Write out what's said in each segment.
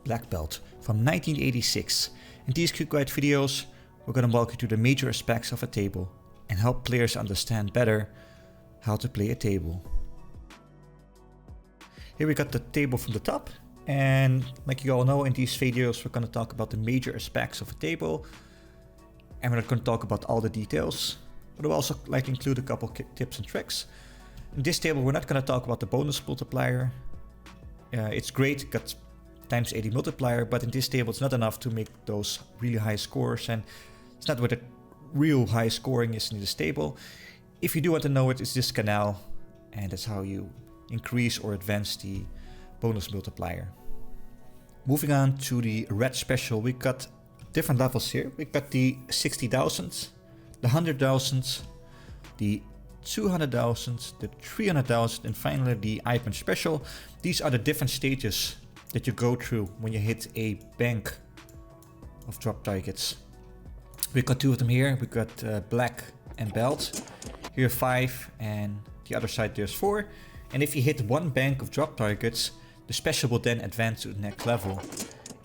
black belt from 1986. In these quick guide videos, we're going to walk you through the major aspects of a table and help players understand better how to play a table. Here we got the table from the top, and like you all know, in these videos we're going to talk about the major aspects of a table, and we're not going to talk about all the details, but we'll also like to include a couple tips and tricks. In this table we're not going to talk about the bonus multiplier. It's great, got times 80 multiplier, but in this table it's not enough to make those really high scores, and it's not where the real high scoring is in this table. If you do want to know it, it's this canal, and that's how you increase or advance the bonus multiplier. Moving on to the red special, we got different levels here. We got the 60,000, the 100,000, the 200,000, the 300,000, and finally the IPN special. These are the different stages that you go through when you hit a bank of drop targets. We got two of them here. We got black and belt. Here 5, and the other side there's 4. And if you hit one bank of drop targets, the special will then advance to the next level.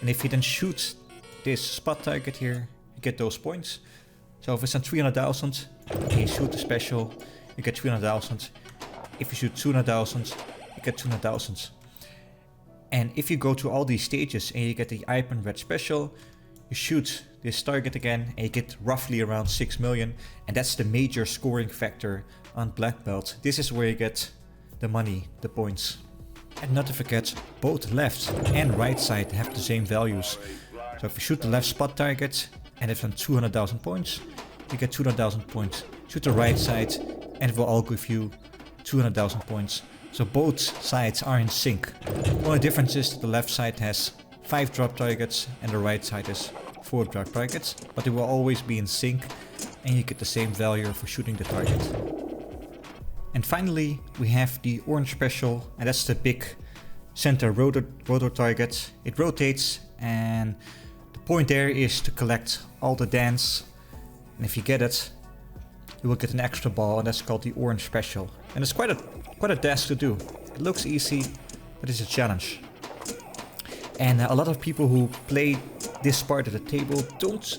And if you then shoot this spot target here, you get those points. So if it's on 300,000, and you shoot the special, you get 300,000. If you shoot 200,000, you get 200,000. And if you go to all these stages and you get the IPN red special, you shoot this target again and you get roughly around 6 million. And that's the major scoring factor on black belt. This is where you get the money, the points. And not to forget, both left and right side have the same values. So if you shoot the left spot target and it's on 200,000 points, you get 200,000 points. Shoot the right side and it will all give you 200,000 points. So both sides are in sync. The only difference is that the left side has 5 drop targets and the right side has 4 drop targets, but they will always be in sync and you get the same value for shooting the target. And finally we have the orange special, and that's the big center rotor target. It rotates, and the point there is to collect all the dans, and if you get it, you will get an extra ball, and that's called the orange special. And it's quite a task to do. It looks easy, but it's a challenge. And a lot of people who play this part of the table don't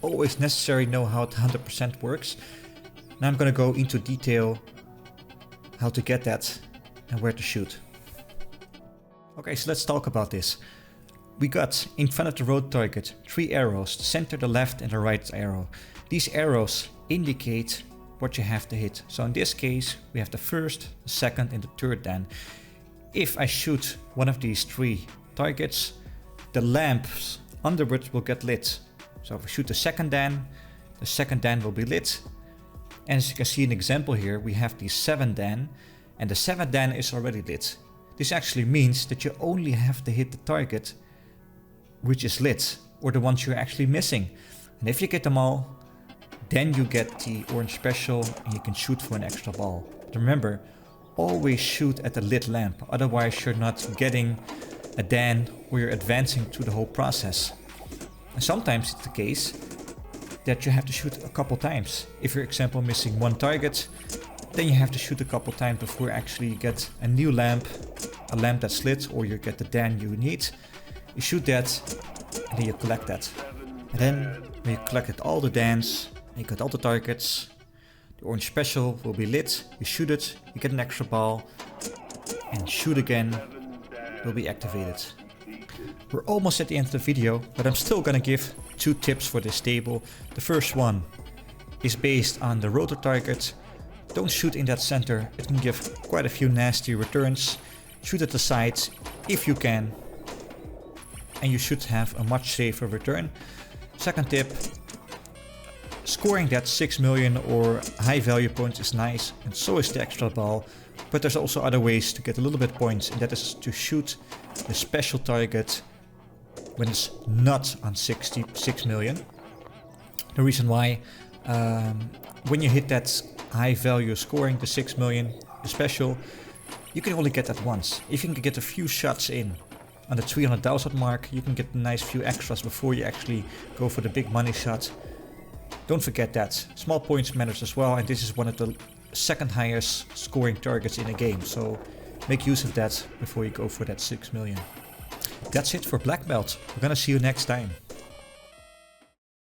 always necessarily know how it 100% works. Now I'm going to go into detail how to get that and where to shoot. Okay, so let's talk about this. We got in front of the road target 3 arrows, the center, the left and the right arrow. These arrows indicate what you have to hit. So in this case we have the first, the second and the third dan. If I shoot one of these 3 targets, the lamps underwards will get lit. So if I shoot the second dan will be lit. And as you can see an example here, we have the 7 dan, and the 7th dan is already lit. This actually means that you only have to hit the target which is lit, or the ones you're actually missing. And if you get them all, then you get the orange special and you can shoot for an extra ball. But remember, always shoot at the lit lamp, otherwise you're not getting a dan or you're advancing through the whole process. And sometimes it's the case that you have to shoot a couple times. If you're, for example, missing one target, then you have to shoot a couple times before you actually get a new lamp, a lamp that's lit, or you get the dan you need. You shoot that, and then you collect that. And then when you collected all the dans, and you got all the targets, the orange special will be lit, you shoot it, you get an extra ball, and shoot again will be activated. We're almost at the end of the video, but I'm still gonna give 2 tips for this table. The first one is based on the rotor target. Don't shoot in that center, it can give quite a few nasty returns. Shoot at the sides if you can, and you should have a much safer return. Second tip, scoring that 6 million or high value points is nice, and so is the extra ball. But there's also other ways to get a little bit points, and that is to shoot the special target when it's not on 66 million. The reason why, when you hit that high value scoring, the 6 million, the special, you can only get that once. If you can get a few shots in on the 300,000 mark, you can get a nice few extras before you actually go for the big money shot. Don't forget that. Small points matters as well, and this is one of the second highest scoring targets in a game, so make use of that before you go for that 6 million. that's it for Black Belt. We're gonna see you next time.